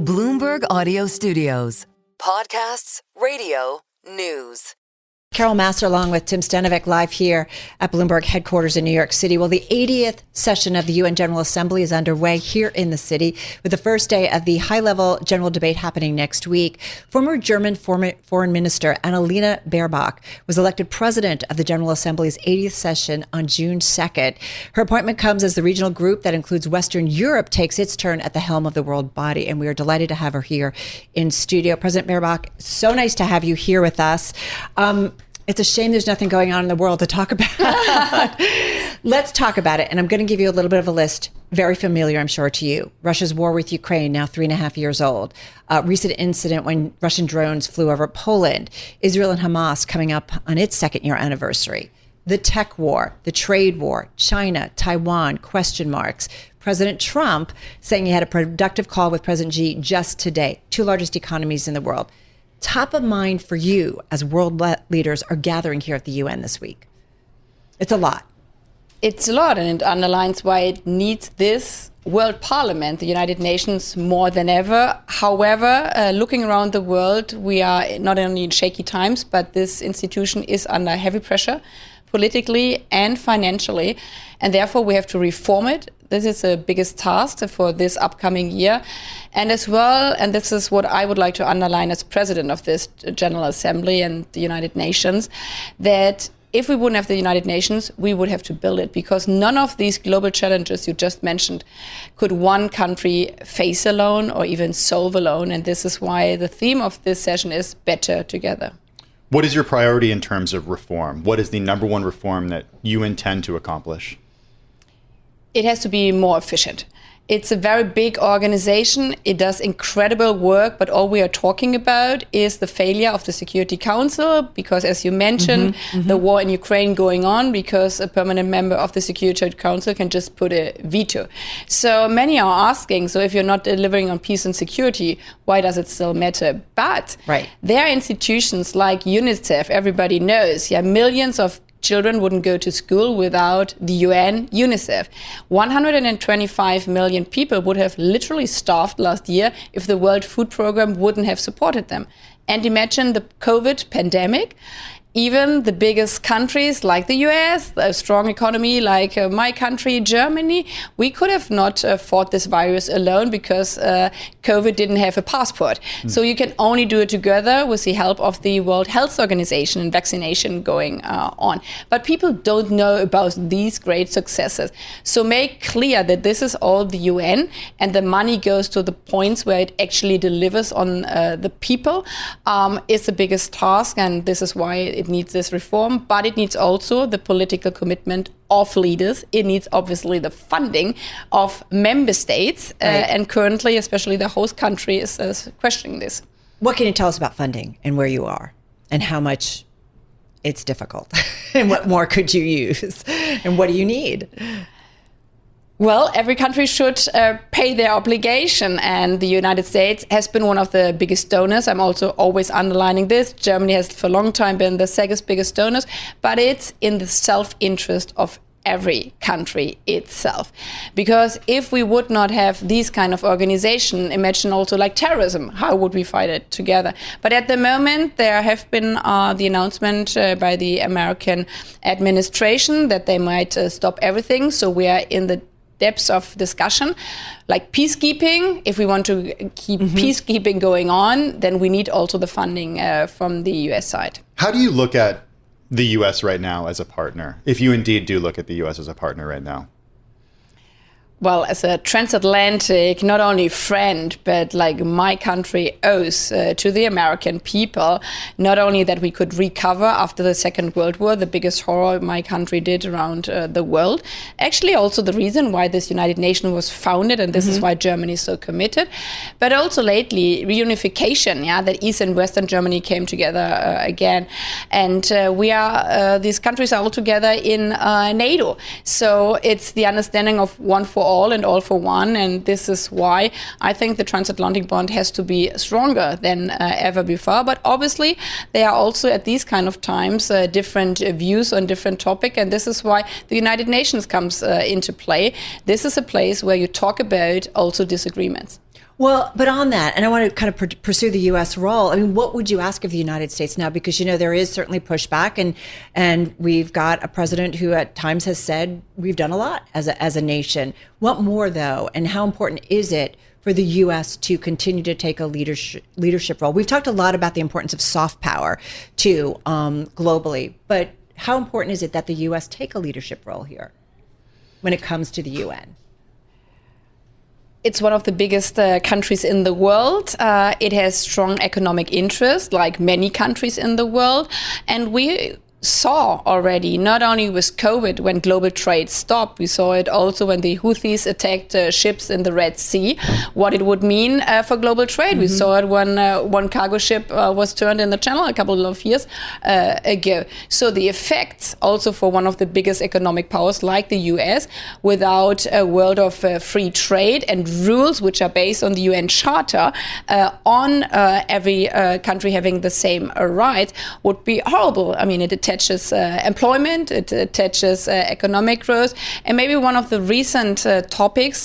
Bloomberg Audio Studios. Podcasts, radio, news. Carol Massar along with Tim Stenovec live here at Bloomberg headquarters in New York City. Well, the 80th session of the UN General Assembly is underway here in the city with the first day of the high-level general debate happening next week. Former German Foreign Minister Annalena Baerbock was elected president of the General Assembly's 80th session on June 2nd. Her appointment comes as the regional group that includes Western Europe takes its turn at the helm of the world body, and we are delighted to have her here in studio. President Baerbock, so nice to have you here with us. It's a shame there's nothing going on in the world to talk about. Let's talk about it. And I'm going to give you a little bit of a list, very familiar, I'm sure, to you. Russia's war with Ukraine, now 3.5 years old. Recent incident when Russian drones flew over Poland. Israel and Hamas coming up on its second-year anniversary. The tech war, the trade war, China, Taiwan, question marks. President Trump saying he had a productive call with President Xi just today, two largest economies in the world. Top of mind for you as world leaders are gathering here at the UN this week? It's a lot. It's a lot, and it underlines why it needs this World Parliament, the United Nations, more than ever. However, looking around the world, we are not only in shaky times, but this institution is under heavy pressure, politically and financially, and therefore we have to reform it. This is the biggest task for this upcoming year. And as well, and this is what I would like to underline as president of this General Assembly and the United Nations, that if we wouldn't have the United Nations, we would have to build it, because none of these global challenges you just mentioned could one country face alone or even solve alone. And this is why the theme of this session is better together. What is your priority in terms of reform? What is the number one reform that you intend to accomplish? It has to be more efficient. It's a very big organization. It does incredible work, but all we are talking about is the failure of the Security Council, because as you mentioned, the war in Ukraine going on, because a permanent member of the Security Council can just put a veto. So many are asking, so if you're not delivering on peace and security, why does it still matter? But there are institutions like UNICEF, everybody knows, millions of children wouldn't go to school without the UN, UNICEF. 125 million people would have literally starved last year if the World Food Programme wouldn't have supported them. And imagine the COVID pandemic. Even the biggest countries like the US, a strong economy like my country, Germany, we could have not fought this virus alone because COVID didn't have a passport. So you can only do it together with the help of the World Health Organization and vaccination going on. But people don't know about these great successes. So make clear that this is all the UN and the money goes to the points where it actually delivers on the people is the biggest task, and this is why it needs this reform, but it needs also the political commitment of leaders. It needs obviously the funding of member states, and currently, especially the host country is questioning this. What can you tell us about funding and where you are and how much it's difficult and what more could you use and what do you need? Well, every country should pay their obligation, and the United States has been one of the biggest donors. I'm also always underlining this. Germany has for a long time been the second biggest donors, but it's in the self-interest of every country itself. Because if we would not have these kind of organization, imagine also like terrorism, how would we fight it together? But at the moment, there have been the announcement by the American administration that they might stop everything. So we are in the depths of discussion, like peacekeeping. If we want to keep peacekeeping going on, then we need also the funding from the US side. How do you look at the US right now as a partner, if you indeed do look at the US as a partner right now? Well, as a transatlantic, not only friend, but like my country owes to the American people, not only that we could recover after the Second World War, the biggest horror my country did around the world. Actually, also the reason why this United Nations was founded, and this is why Germany is so committed. But also lately, reunification, that East and Western Germany came together again. And these countries are all together in NATO. So it's the understanding of one for all and all for one, and this is why I think the transatlantic bond has to be stronger than ever before. But obviously there are also at these kind of times different views on different topics, and this is why the United Nations comes into play. This is a place where you talk about also disagreements. Well, but on that, and I want to kind of pursue the U.S. role. I mean, what would you ask of the United States now? Because, there is certainly pushback, and we've got a president who at times has said we've done a lot as a nation. What more, though, and how important is it for the U.S. to continue to take a leadership role? We've talked a lot about the importance of soft power, too, globally. But how important is it that the U.S. take a leadership role here when it comes to the UN? It's one of the biggest countries in the world. It has strong economic interest, like many countries in the world. And we saw already, not only with COVID, when global trade stopped, we saw it also when the Houthis attacked ships in the Red Sea, what it would mean for global trade. We saw it when one cargo ship was turned in the channel a couple of years ago. So the effects also for one of the biggest economic powers like the US, without a world of free trade and rules which are based on the UN Charter on every country having the same rights, would be horrible. I mean, it attaches employment, it attaches economic growth, and maybe one of the recent topics,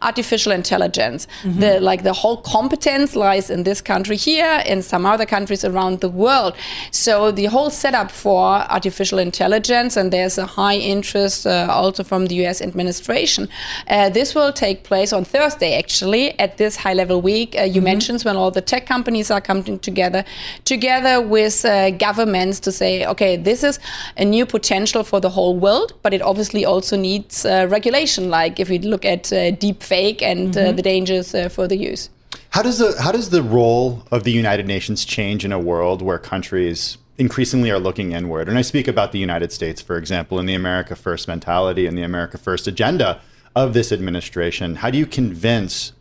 artificial intelligence. The whole competence lies in this country here, in some other countries around the world. So the whole setup for artificial intelligence, and there's a high interest also from the US administration. This will take place on Thursday, actually, at this high-level week you mentioned, when all the tech companies are coming together with governments to say, okay, this is a new potential for the whole world, but it obviously also needs regulation, like if we look at deep fake and the dangers for the use. How does the role of the United Nations change in a world where countries increasingly are looking inward? And I speak about the United States, for example, and the America First mentality and the America First agenda of this administration. How do you convince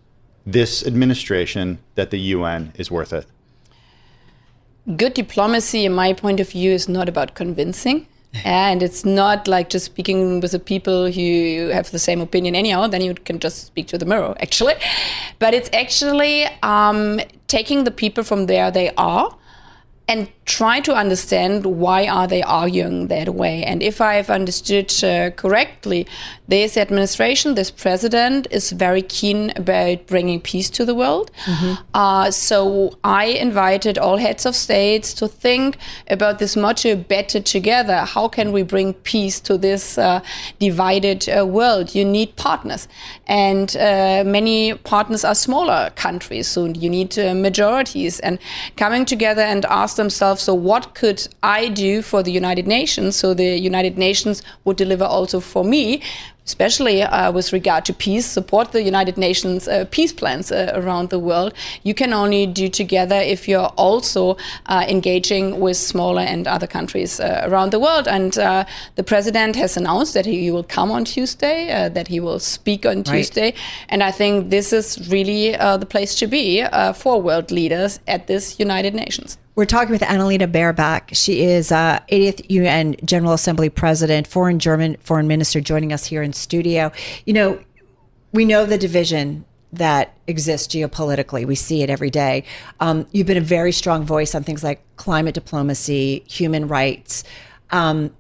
this administration that the UN is worth it? Good diplomacy, in my point of view, is not about convincing. And it's not like just speaking with the people who have the same opinion anyhow, then you can just speak to the mirror, actually. But it's actually taking the people from where they are and try to understand why are they arguing that way. And if I've understood correctly, this administration, this president is very keen about bringing peace to the world. So I invited all heads of states to think about this much better together. How can we bring peace to this divided world? You need partners. And many partners are smaller countries, so you need majorities. And coming together and ask themselves, so what could I do for the United Nations so the United Nations would deliver also for me, especially with regard to peace, support the United Nations peace plans around the world. You can only do together if you're also engaging with smaller and other countries around the world. And the president has announced that he will come on Tuesday, that he will speak on Tuesday. And I think this is really the place to be for world leaders at this United Nations. We're talking with Annalena Baerbock. She is 80th UN General Assembly President, German Foreign Minister, joining us here in studio. We know the division that exists geopolitically. We see it every day. You've been a very strong voice on things like climate diplomacy, human rights. When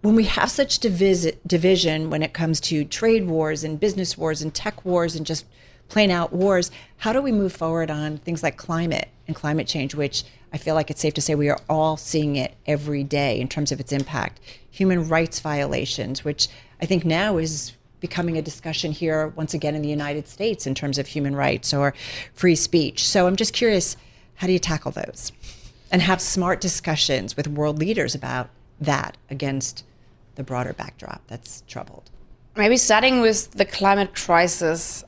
we have such division when it comes to trade wars and business wars and tech wars and just plain out wars, how do we move forward on things like climate and climate change, which I feel like it's safe to say we are all seeing it every day in terms of its impact? Human rights violations, which I think now is becoming a discussion here once again in the United States in terms of human rights or free speech. So I'm just curious, how do you tackle those and have smart discussions with world leaders about that against the broader backdrop that's troubled? Maybe starting with the climate crisis.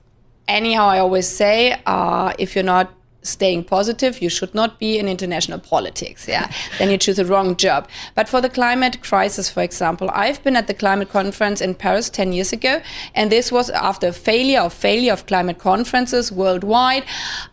Anyhow, I always say, if you're not staying positive, you should not be in international politics. Then you choose the wrong job. But for the climate crisis, for example, I've been at the climate conference in Paris 10 years ago, and this was after failure of climate conferences worldwide,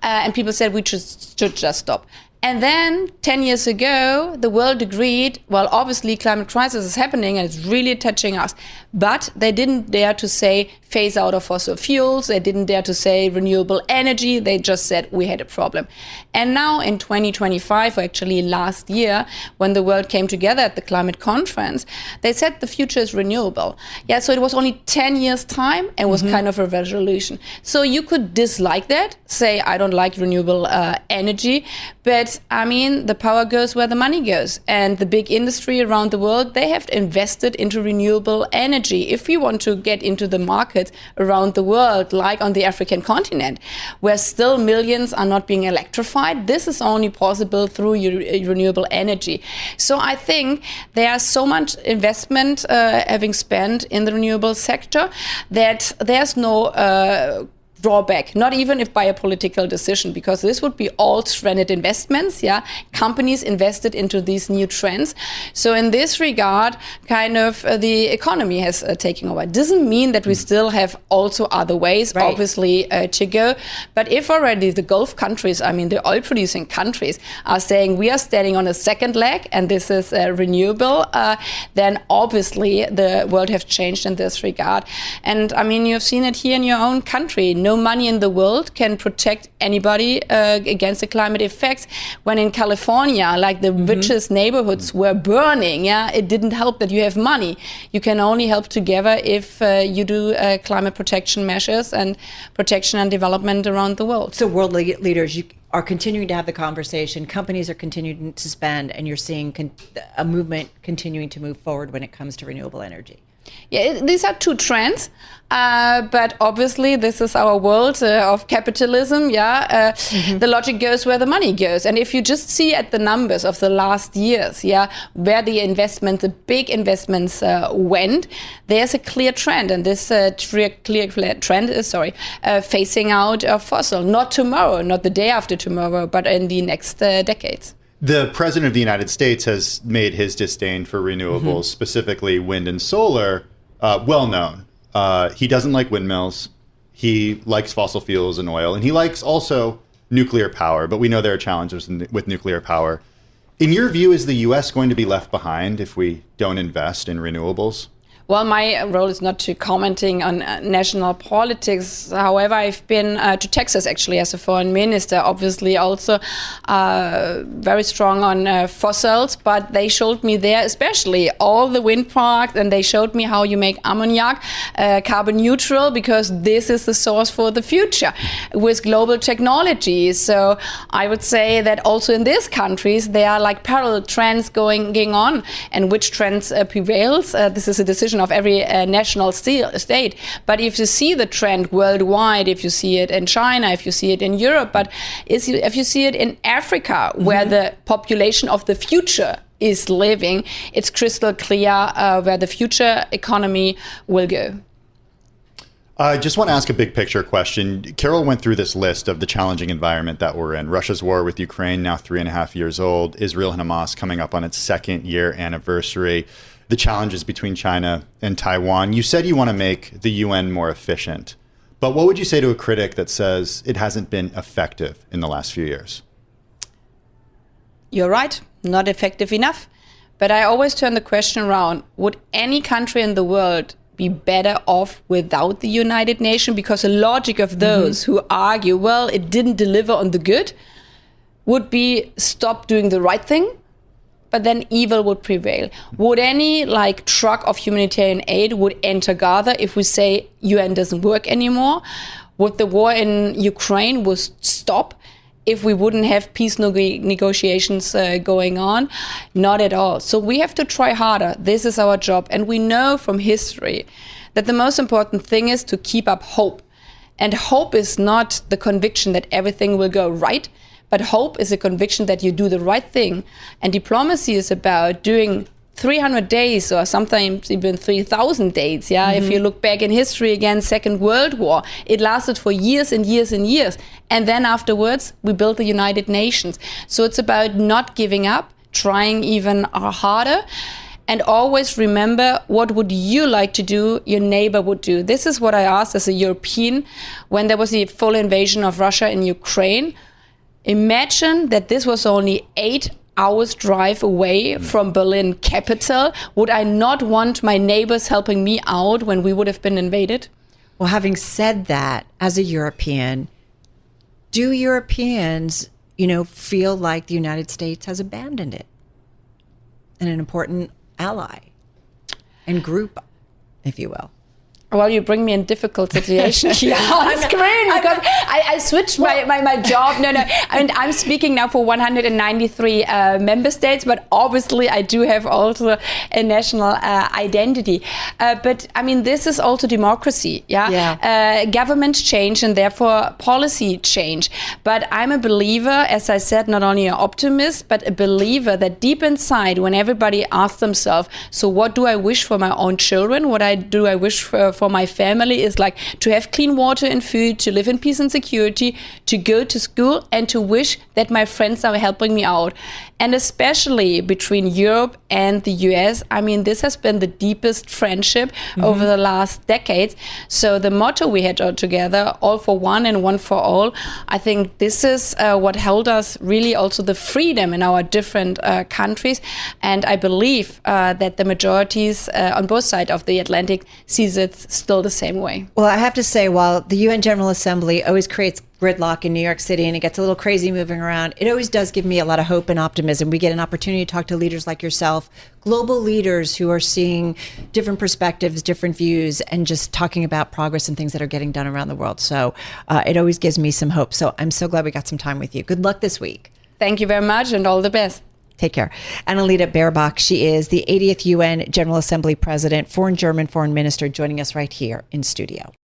and people said we should just stop. And then 10 years ago, the world agreed, well, obviously climate crisis is happening and it's really touching us. But they didn't dare to say phase out of fossil fuels. They didn't dare to say renewable energy. They just said we had a problem. And now in 2025, or actually last year, when the world came together at the climate conference, they said the future is renewable. Yeah, so it was only 10 years time and was kind of a resolution. So you could dislike that, say, I don't like renewable energy, but I mean, the power goes where the money goes. And the big industry around the world, they have invested into renewable energy. If we want to get into the market around the world, like on the African continent, where still millions are not being electrified, this is only possible through renewable energy. So I think there's so much investment having spent in the renewable sector that there's no drawback, not even if by a political decision, because this would be all stranded investments, companies invested into these new trends. So in this regard, kind of the economy has taken over. It doesn't mean that we still have also other ways, obviously, to go. But if already the Gulf countries, I mean, the oil producing countries are saying we are standing on a second leg and this is renewable, then obviously the world has changed in this regard. And I mean, you've seen it here in your own country. No money in the world can protect anybody against the climate effects. When in California, like the richest neighborhoods were burning, it didn't help that you have money. You can only help together if you do climate protection measures and protection and development around the world. So world leaders, you are continuing to have the conversation. Companies are continuing to spend, and you're seeing a movement continuing to move forward when it comes to renewable energy. Yeah, these are two trends, but obviously this is our world of capitalism. The logic goes where the money goes, and if you just see at the numbers of the last years, where the investments, the big investments went, there's a clear trend, and this clear trend is phasing out of fossil. Not tomorrow, not the day after tomorrow, but in the next decades. The president of the United States has made his disdain for renewables, specifically wind and solar, well known. He doesn't like windmills. He likes fossil fuels and oil, and he likes also nuclear power. But we know there are challenges with nuclear power. In your view, is the U.S. going to be left behind if we don't invest in renewables? Well, my role is not to commenting on national politics. However, I've been to Texas actually as a foreign minister, obviously also very strong on fossils, but they showed me there especially all the wind parks, and they showed me how you make ammonia carbon neutral, because this is the source for the future with global technology. So I would say that also in these countries, there are like parallel trends going on, and which trends prevails. This is a decision of every national state. But if you see the trend worldwide, if you see it in China, if you see it in Europe, but if you see it in Africa, where the population of the future is living, it's crystal clear where the future economy will go. I just want to ask a big picture question. Carol went through this list of the challenging environment that we're in. Russia's war with Ukraine, now 3.5 years old. Israel and Hamas coming up on its second year anniversary. The challenges between China and Taiwan. You said you want to make the UN more efficient. But what would you say to a critic that says it hasn't been effective in the last few years? You're right, not effective enough. But I always turn the question around. Would any country in the world be better off without the United Nations? Because the logic of those who argue, well, it didn't deliver on the good, would be stop doing the right thing, but then evil would prevail. Would any truck of humanitarian aid would enter Gaza if we say UN doesn't work anymore? Would the war in Ukraine would stop if we wouldn't have peace negotiations going on? Not at all. So we have to try harder. This is our job. And we know from history that the most important thing is to keep up hope. And hope is not the conviction that everything will go right, but hope is a conviction that you do the right thing. And diplomacy is about doing 300 days or sometimes even 3,000 days. If you look back in history again, Second World War, it lasted for years and years and years. And then afterwards, we built the United Nations. So it's about not giving up, trying even harder. And always remember, what would you like to do, your neighbor would do. This is what I asked as a European when there was the full invasion of Russia in Ukraine. Imagine that this was only 8 hours drive away from Berlin capital. Would I not want my neighbors helping me out when we would have been invaded? Well, having said that, as a European, do Europeans, feel like the United States has abandoned it and an important ally and group, if you will? Well, you bring me in difficult situation here on screen because I switched my job. No. I mean, I'm speaking now for 193 member states, but obviously I do have also a national identity. But I mean, this is also democracy. Government change and therefore policy change. But I'm a believer, as I said, not only an optimist, but a believer that deep inside, when everybody asks themselves, so what do I wish for my own children? What do I wish for my family is like to have clean water and food, to live in peace and security, to go to school, and to wish that my friends are helping me out. And especially between Europe and the US, I mean, this has been the deepest friendship over the last decades. So the motto we had together, all for one and one for all, I think this is what held us really also the freedom in our different countries. And I believe that the majorities on both sides of the Atlantic sees it still the same way. Well, I have to say, while the UN General Assembly always creates gridlock in New York City and it gets a little crazy moving around, it always does give me a lot of hope and optimism. We get an opportunity to talk to leaders like yourself, global leaders who are seeing different perspectives, different views, and just talking about progress and things that are getting done around the world. So it always gives me some hope. So I'm so glad we got some time with you. Good luck this week. Thank you very much and all the best. Take care. Annalena Baerbock, she is the 80th UN General Assembly President, German foreign minister, joining us right here in studio.